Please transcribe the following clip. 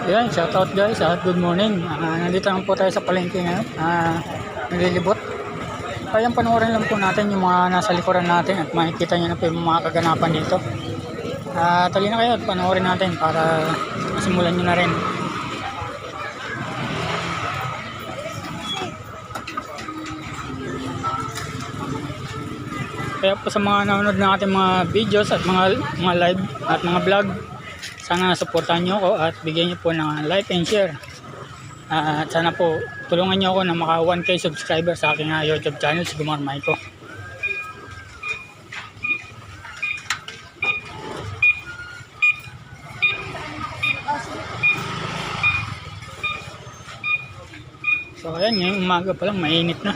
Ayan, shoutout guys at good morning. Nandito lang po tayo sa palengke ngayon. Nililibot. Kaya panoorin lang po natin yung mga nasa likuran natin at makikita nyo na po yung mga kaganapan dito. Tali na kayo at panoorin natin para masimulan nyo na rin. Kaya po sa mga nanonood ng ating mga videos at mga live at mga vlog, sana supportan nyo ako at bigyan nyo po ng like and share. At sana po tulungan nyo ako na maka 1K subscriber sa aking YouTube channel, si Gumar Maiko. So ayan, ngayong umaga pa lang mainit na.